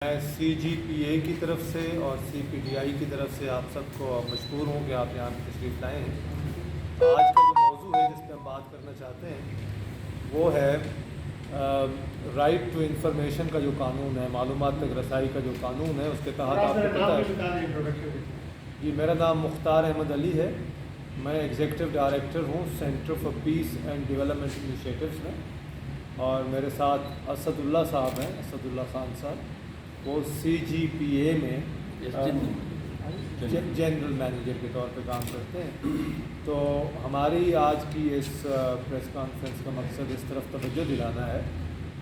میں CGPA کی طرف سے اور CPTI کی طرف سے آپ سب کو مشکور ہوں کہ آپ یہاں پہ تشریف لائے ہیں۔ آج کا جو موضوع ہے جس پہ ہم بات کرنا چاہتے ہیں وہ ہے رائٹ ٹو انفارمیشن کا جو قانون ہے، معلومات تک رسائی کا جو قانون ہے، اس کے تحت آپ کو پتہ ہے جی میرا نام مختار احمد علی ہے، میں ایگزیکٹو ڈائریکٹر ہوں centre for piece and development initiatives میں، اور میرے ساتھ اسد اللہ صاحب ہیں، اسد اللہ خان صاحب، وہ CGPA میں جنرل مینیجر کے طور پہ کام کرتے ہیں۔ تو ہماری آج کی اس پریس کانفرنس کا مقصد اس طرف توجہ دلانا ہے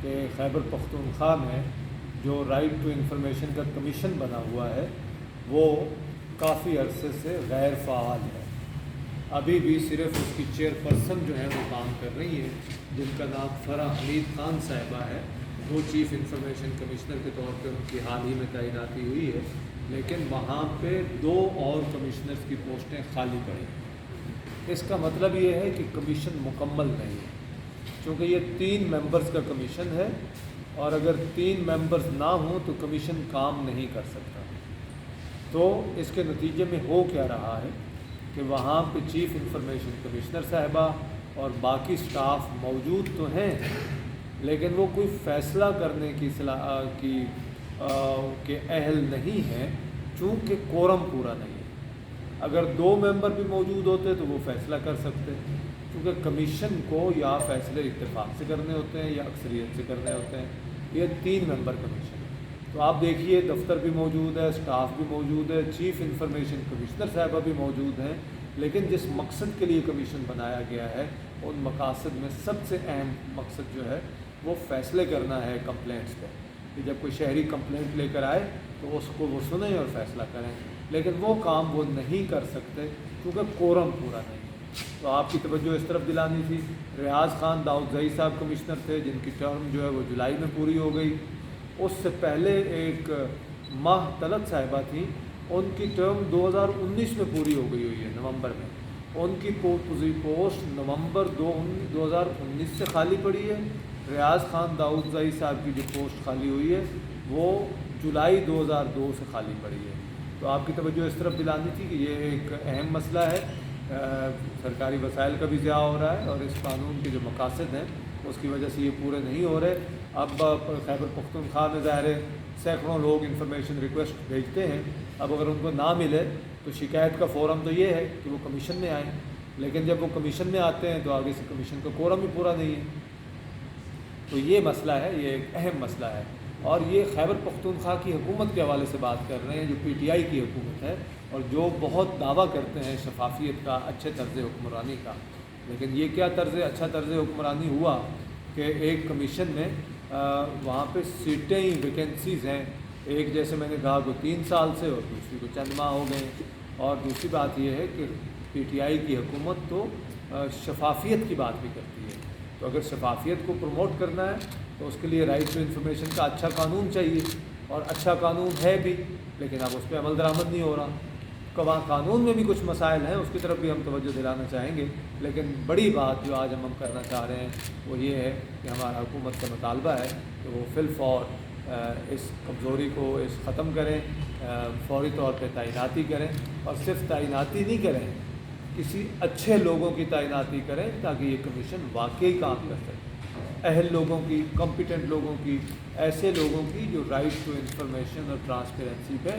کہ خیبر پختونخوا میں جو رائٹ ٹو انفارمیشن کا کمیشن بنا ہوا ہے وہ کافی عرصے سے غیر فعال ہے۔ ابھی بھی صرف اس کی چیئرپرسن جو ہے وہ کام کر رہی ہے، جن کا نام فرح حمید خان صاحبہ ہے، وہ چیف انفارمیشن کمشنر کے طور پہ ان کی حال ہی میں تعیناتی ہوئی ہے، لیکن وہاں پہ 2 اور کمشنرز کی پوسٹیں خالی پڑی ہیں۔ اس کا مطلب یہ ہے کہ کمیشن مکمل نہیں ہے، چونکہ یہ 3 ممبرز کا کمیشن ہے، اور اگر 3 ممبرز نہ ہوں تو کمیشن کام نہیں کر سکتا۔ تو اس کے نتیجے میں ہو کیا رہا ہے کہ وہاں پہ چیف انفارمیشن کمشنر صاحبہ اور باقی سٹاف موجود تو ہیں، لیکن وہ کوئی فیصلہ کرنے کے اہل نہیں ہیں، چونکہ کورم پورا نہیں ہے۔ اگر 2 ممبر بھی موجود ہوتے تو وہ فیصلہ کر سکتے، کیونکہ کمیشن کو یا فیصلے اتفاق سے کرنے ہوتے ہیں یا اکثریت سے کرنے ہوتے ہیں۔ یہ 3 ممبر کمیشن ہے۔ تو آپ دیکھیے دفتر بھی موجود ہے، سٹاف بھی موجود ہے، چیف انفارمیشن کمشنر صاحبہ بھی موجود ہیں، لیکن جس مقصد کے لیے کمیشن بنایا گیا ہے ان مقاصد میں سب سے اہم مقصد جو ہے وہ فیصلے کرنا ہے کمپلینٹس پہ، کہ جب کوئی شہری کمپلینٹ لے کر آئے تو اس کو وہ سنیں اور فیصلہ کریں، لیکن وہ کام وہ نہیں کر سکتے کیونکہ کورم پورا نہیں ہے۔ تو آپ کی توجہ اس طرف دلانی تھی۔ ریاض خان داؤدزئی صاحب کمشنر تھے، جن کی ٹرم جو ہے وہ جولائی میں پوری ہو گئی۔ اس سے پہلے ایک ماہ طلعت صاحبہ تھیں، ان کی ٹرم 2019 میں پوری ہو گئی ہوئی ہے، نومبر میں۔ ان کی پوسٹ نومبر 2019 سے خالی پڑی ہے۔ ریاض خان داؤدزئی صاحب کی جو پوسٹ خالی ہوئی ہے وہ جولائی 2002 سے خالی پڑی ہے۔ تو آپ کی توجہ اس طرف دلانی تھی کہ یہ ایک اہم مسئلہ ہے، سرکاری وسائل کا بھی ضیاع ہو رہا ہے، اور اس قانون کے جو مقاصد ہیں اس کی وجہ سے یہ پورے نہیں ہو رہے۔ اب خیبر پختونخوا میں ظاہر ہے سینکڑوں لوگ انفارمیشن ریکویسٹ بھیجتے ہیں، اب اگر ان کو نہ ملے تو شکایت کا فورم تو یہ ہے کہ وہ کمیشن میں آئیں، لیکن جب وہ کمیشن میں آتے ہیں تو آگے سے کمیشن کا کورم ہی پورا نہیں ہے۔ تو یہ مسئلہ ہے، یہ ایک اہم مسئلہ ہے، اور یہ خیبر پختونخوا کی حکومت کے حوالے سے بات کر رہے ہیں جو PTI کی حکومت ہے، اور جو بہت دعویٰ کرتے ہیں شفافیت کا، اچھے طرز حکمرانی کا، لیکن یہ کیا اچھا طرز حکمرانی ہوا کہ ایک کمیشن میں وہاں پہ سیٹیں ہی ویکنسیز ہیں، ایک جیسے میں نے کہا کو 3 سال سے اور دوسری کو چند ماہ ہو گئے ہیں۔ اور دوسری بات یہ ہے کہ PTI کی حکومت تو شفافیت کی بات بھی کرتی ہے، تو اگر شفافیت کو پروموٹ کرنا ہے تو اس کے لیے رائٹ ٹو انفارمیشن کا اچھا قانون چاہیے، اور اچھا قانون ہے بھی، لیکن اب اس پہ عمل درآمد نہیں ہو رہا۔ قانون میں بھی کچھ مسائل ہیں، اس کی طرف بھی ہم توجہ دلانا چاہیں گے، لیکن بڑی بات جو آج ہم کرنا چاہ رہے ہیں وہ یہ ہے کہ ہمارا حکومت کا مطالبہ ہے کہ وہ فی الفور اس کمزوری کو ختم کریں، فوری طور پہ تعیناتی کریں، اور صرف تعیناتی نہیں کریں، کسی اچھے لوگوں کی تعیناتی کریں تاکہ یہ کمیشن واقعی کام کر سکے، اہل لوگوں کی، کمپیٹنٹ لوگوں کی، ایسے لوگوں کی جو رائٹ ٹو انفارمیشن اور ٹرانسپیرنسی پہ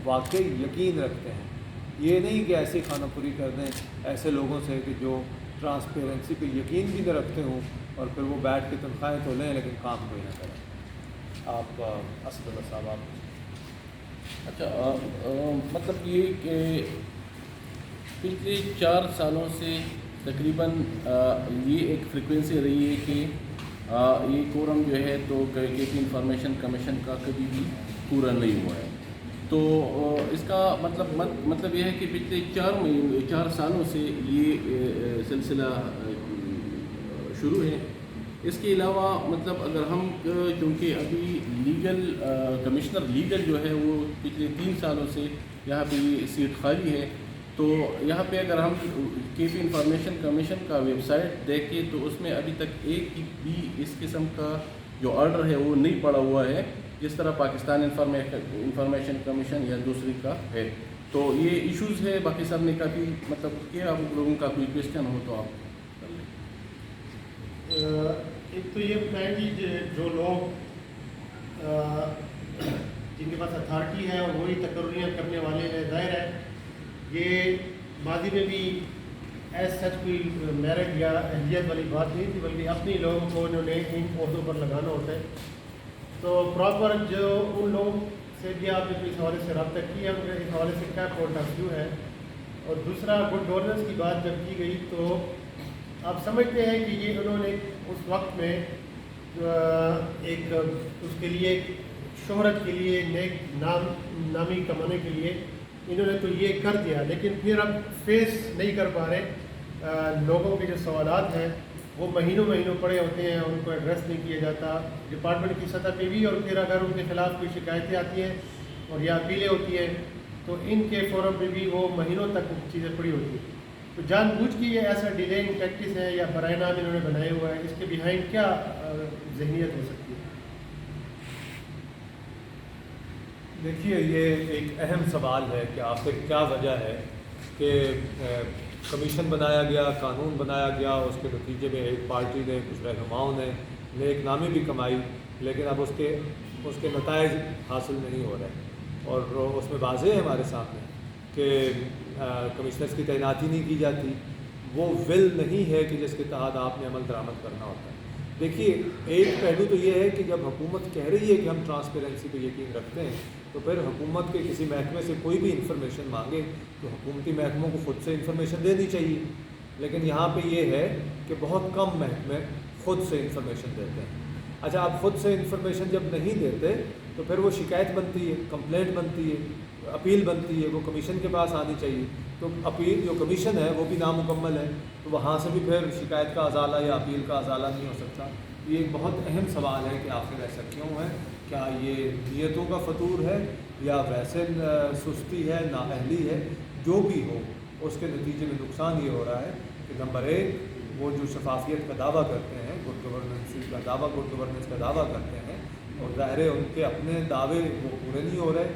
واقعی یقین رکھتے ہیں۔ یہ نہیں کہ ایسی خانہ پوری کر دیں ایسے لوگوں سے کہ جو ٹرانسپیرنسی پہ یقین بھی نہ رکھتے ہوں، اور پھر وہ بیٹھ کے تنخواہیں تو لیں لیکن کام کوئی نہ کریں۔ آپ اسد اللہ صاحب آپ اچھا، مطلب یہ کہ پچھلے 4 سالوں سے تقریباً یہ ایک فریکوینسی رہی ہے کہ یہ کورم جو ہے تو KP انفارمیشن کمیشن کا کبھی بھی پورا نہیں ہوا ہے۔ تو اس کا مطلب یہ ہے کہ پچھلے 4 سالوں سے یہ سلسلہ شروع ہے۔ اس کے علاوہ مطلب اگر ہم چونکہ ابھی کمشنر لیگل جو ہے وہ پچھلے 3 سالوں سے یہاں پہ یہ سیٹ خالی ہے، تو یہاں پہ اگر ہم KP انفارمیشن کمیشن کا ویب سائٹ دیکھیں تو اس میں ابھی تک ایک بھی اس قسم کا جو آرڈر ہے وہ نہیں پڑا ہوا ہے جس طرح پاکستان انفارمیشن کمیشن یا دوسری کا ہے. تو یہ ایشوز ہے. باقی سب نے کافی مطلب کیا. آپ لوگوں کا کوئی کویشچن ہو تو آپ کر لیں. ایک تو یہ بتائیں کہ جو لوگ جن کے پاس اتھارٹی ہے اور وہی تقرریاں کرنے والے ہیں، ظاہر ہے یہ ماضی میں بھی ایز سچ کوئی میرٹ یا اہلیت والی بات نہیں تھی، بلکہ اپنی لوگوں کو انہوں نے ان عہدوں پر لگانا ہوتا ہے. تو پراپر جو ان لوگوں سے بھی آپ نے اس حوالے سے رابطہ کیا، اس حوالے سے کیا پوائنٹ آف ویو ہے. اور دوسرا گڈ گورننس کی بات جب کی گئی تو آپ سمجھتے ہیں کہ یہ انہوں نے اس وقت میں ایک اس کے لیے شہرت کے لیے نیک نامی کمانے کے لیے انہوں نے تو یہ کر دیا، لیکن پھر اب فیس نہیں کر پا رہے. لوگوں کے جو سوالات ہیں وہ مہینوں پڑے ہوتے ہیں، ان کو ایڈریس نہیں کیا جاتا ڈپارٹمنٹ کی سطح پہ بھی، اور پھر اگر ان کے خلاف کوئی شکایتیں آتی ہیں اور یا اپیلیں ہوتی ہیں تو ان کے فورم پہ بھی وہ مہینوں تک چیزیں پڑی ہوتی ہیں. تو جان بوجھ کے یہ ایسا ڈیلینگ پریکٹس ہے یا برائے نام انہوں نے بنائے ہوا ہے، اس کے بیہائنڈ کیا ذہنیت ہو سکتی ہے؟ دیکھیے یہ ایک اہم سوال ہے کہ آخر کیا وجہ ہے کہ کمیشن بنایا گیا، قانون بنایا گیا، اس کے نتیجے میں ایک پارٹی نے، کچھ رہنماؤں نے نیک نامی بھی کمائی، لیکن اب اس کے نتائج حاصل نہیں ہو رہے. اور اس میں واضح ہے ہمارے سامنے کہ کمشنرز کی تعیناتی نہیں کی جاتی. وہ ول نہیں ہے کہ جس کے تحت آپ نے عمل درآمد کرنا ہوتا ہے. دیکھیے ایک پہلو تو یہ ہے کہ جب حکومت کہہ رہی ہے کہ ہم ٹرانسپیرنسی پہ یقین رکھتے ہیں، تو پھر حکومت کے کسی محکمے سے کوئی بھی انفارمیشن مانگے تو حکومتی محکموں کو خود سے انفارمیشن دینی چاہیے. لیکن یہاں پہ یہ ہے کہ بہت کم محکمے خود سے انفارمیشن دیتے ہیں. اچھا، آپ خود سے انفارمیشن جب نہیں دیتے تو پھر وہ شکایت بنتی ہے، کمپلینٹ بنتی ہے، اپیل بنتی ہے، وہ کمیشن کے پاس آنی چاہیے. تو اپیل جو کمیشن ہے وہ بھی نامکمل ہے، تو وہاں سے بھی پھر شکایت کا ازالہ یا اپیل کا ازالہ نہیں ہو سکتا. یہ ایک بہت اہم سوال ہے کہ آخر ایسا کیوں ہے. کیا یہ نیتوں کا فطور ہے یا ویسے سستی ہے، نااہلی ہے؟ جو بھی ہو اس کے نتیجے میں نقصان یہ ہو رہا ہے کہ نمبر ایک، وہ جو شفافیت کا دعویٰ کرتے ہیں، گڈ گورننس کا دعویٰ کرتے ہیں، اور ظاہر ہے ان کے اپنے دعوے وہ پورے نہیں ہو رہے.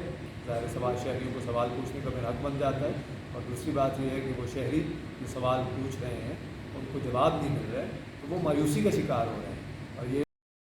ظاہر سوال شہریوں کو سوال پوچھنے کا پھر حق بن جاتا ہے. اور دوسری بات یہ ہے کہ وہ شہری جو سوال پوچھ رہے ہیں ان کو جواب نہیں مل رہا ہے، تو وہ مایوسی کا شکار ہو رہے ہیں.